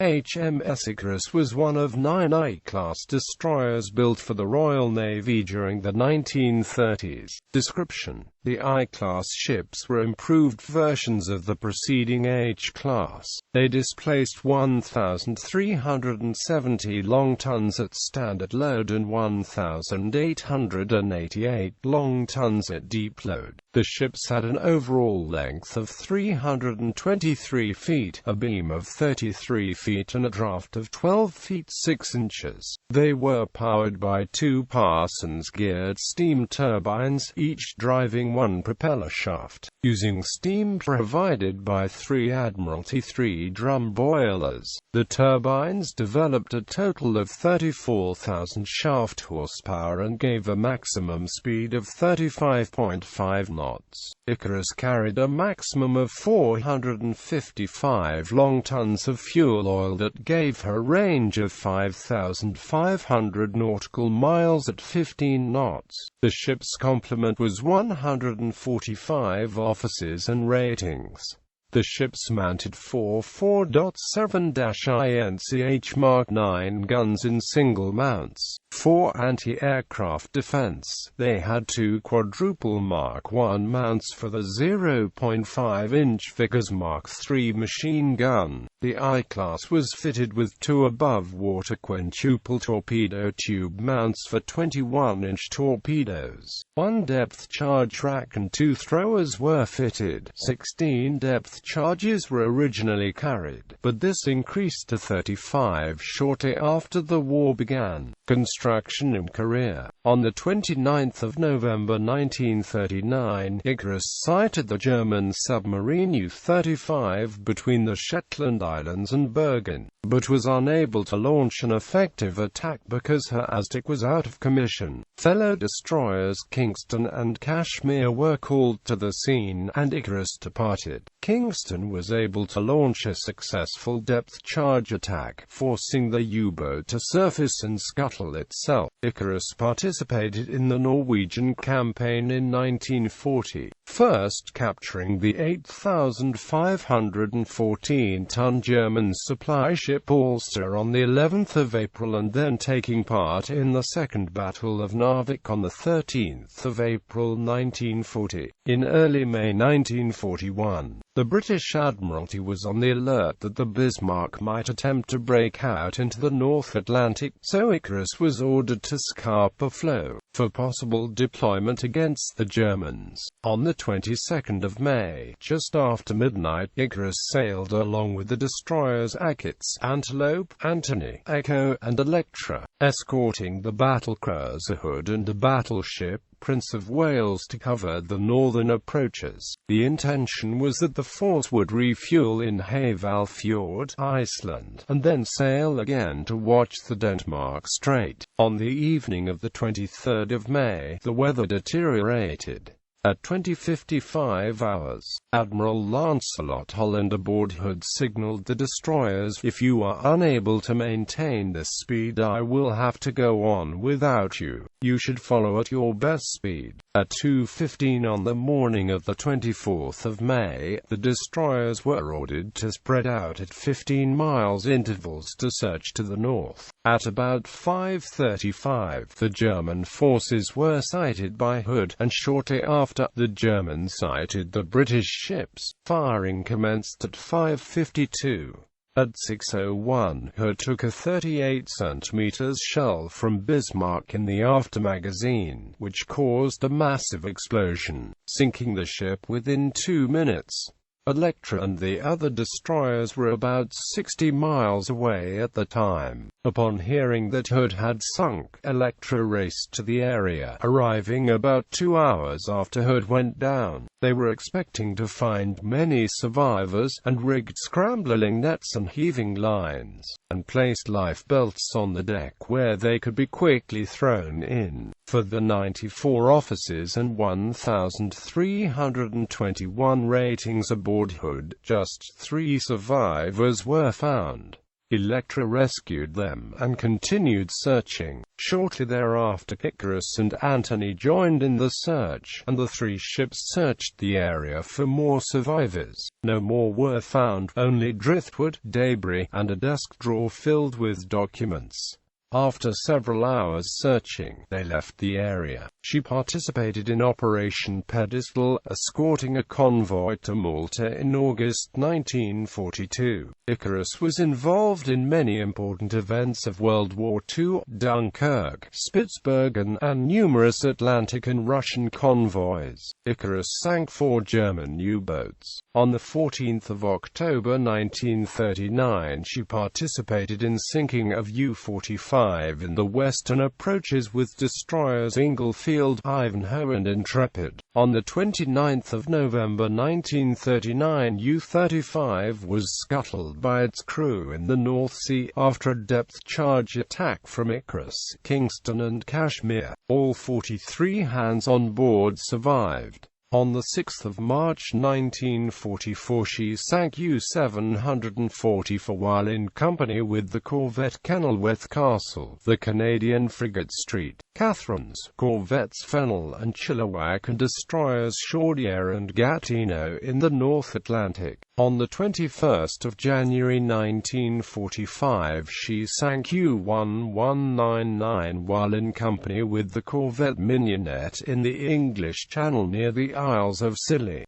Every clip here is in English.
HMS Icarus was one of 9 I-class destroyers built for the Royal Navy during the 1930s. Description: the I-class ships were improved versions of the preceding H-class. They displaced 1,370 long tons at standard load and 1,888 long tons at deep load. The ships had an overall length of 323 feet, a beam of 33 feet and a draft of 12 feet 6 inches. They were powered by 2 Parsons-geared steam turbines, each driving 1 propeller shaft, using steam provided by 3 Admiralty 3-drum boilers. The turbines developed a total of 34,000 shaft horsepower and gave a maximum speed of 35.5 knots. Icarus carried a maximum of 455 long tons of fuel oil that gave her a range of 5,500 nautical miles at 15 knots. The ship's complement was 145 officers and ratings. The ships mounted 4 4.7-inch Mark 9 guns in single mounts. For anti-aircraft defense, they had 2 quadruple Mark 1 mounts for the 0.5-inch Vickers Mark 3 machine gun. The I-class was fitted with 2 above-water quintuple torpedo tube mounts for 21-inch torpedoes. 1 depth charge rack and 2 throwers were fitted. 16 depth charges were originally carried, but this increased to 35 shortly after the war began. Construction in Korea. On the 29th of November 1939, Icarus sighted the German submarine U-35 between the Shetland Islands and Bergen, but was unable to launch an effective attack because her Aztec was out of commission. Fellow destroyers Kingston and Kashmir were called to the scene, and Icarus departed. Kingston was able to launch a successful depth charge attack, forcing the U-boat to surface and scuttle itself. Icarus participated in the Norwegian campaign in 1940, first capturing the 8,514-ton German supply ship Ulster on the 11th of April and then taking part in the Second Battle of Narvik on the 13th of April 1940. In early May 1941, the British Admiralty was on the alert that the Bismarck might attempt to break out into the North Atlantic, so Icarus was ordered to Scapa Flow for possible deployment against the Germans. On the 22nd of May, just after midnight, Icarus sailed along with the destroyers Akits, Antelope, Antony, Echo, and Electra, escorting the battlecruiser Hood and the battleship Prince of Wales to cover the northern approaches. The intention was that the force would refuel in Haval Fjord, Iceland, and then sail again to watch the Denmark Strait. On the evening of the 23rd of May, the weather deteriorated. At 20:55 hours, Admiral Lancelot Holland aboard Hood signaled the destroyers, "If you are unable to maintain this speed, I will have to go on without you. You should follow at your best speed." At 2:15 on the morning of the 24th of May, the destroyers were ordered to spread out at 15 miles intervals to search to the north. At about 5:35, the German forces were sighted by Hood, and shortly after, the Germans sighted the British ships. Firing commenced at 5:52. At 6:01, Hood took a 38 cm shell from Bismarck in the after magazine, which caused a massive explosion, sinking the ship within 2 minutes. Electra and the other destroyers were about 60 miles away at the time. Upon hearing that Hood had sunk, Electra raced to the area, arriving about 2 hours after Hood went down. They were expecting to find many survivors, and rigged scrambling nets and heaving lines, and placed lifebelts on the deck where they could be quickly thrown in. For the 94 officers and 1,321 ratings aboard Hood, just 3 survivors were found. Electra rescued them and continued searching. Shortly thereafter, Icarus and Antony joined in the search, and the three ships searched the area for more survivors. No more were found, only driftwood, debris, and a desk drawer filled with documents. After several hours searching, they left the area. She participated in Operation Pedestal, escorting a convoy to Malta in August 1942. Icarus was involved in many important events of World War II, Dunkirk, Spitsbergen, and numerous Atlantic and Russian convoys. Icarus sank 4 German U-boats. On the 14th of October 1939, she participated in sinking of U-45 in the western approaches with destroyers Inglefield, Ivanhoe and Intrepid. On the 29th of November 1939, U-35 was scuttled by its crew in the North Sea after a depth-charge attack from Icarus, Kingston and Kashmir. All 43 hands on board survived. On the 6th of March 1944 she sank U-744 while in company with the corvette Kenilworth Castle, the Canadian frigate St. Catharines, corvettes Fennel and Chilliwack, and destroyers Chaudiere and Gatineau in the North Atlantic. On the 21st of January 1945 she sank U-1199 while in company with the corvette Mignonette in the English Channel near the Isles of Scilly.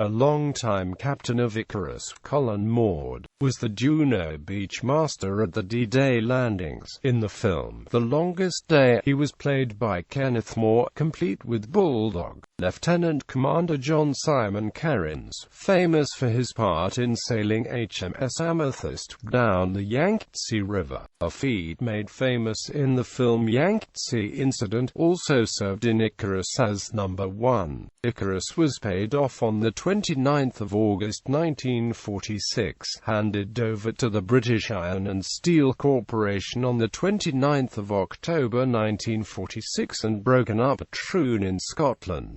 A longtime captain of Icarus, Colin Maud, was the Juno Beachmaster at the D-Day landings. In the film The Longest Day, he was played by Kenneth More, complete with Bulldog. Lieutenant Commander John Simon Cairns, famous for his part in sailing HMS Amethyst down the Yangtze River, a feat made famous in the film Yangtze Incident, also served in Icarus as number 1. Icarus was paid off on the 29th of August 1946, handed over to the British Iron and Steel Corporation on the 29th of October 1946 and broken up at Troon in Scotland.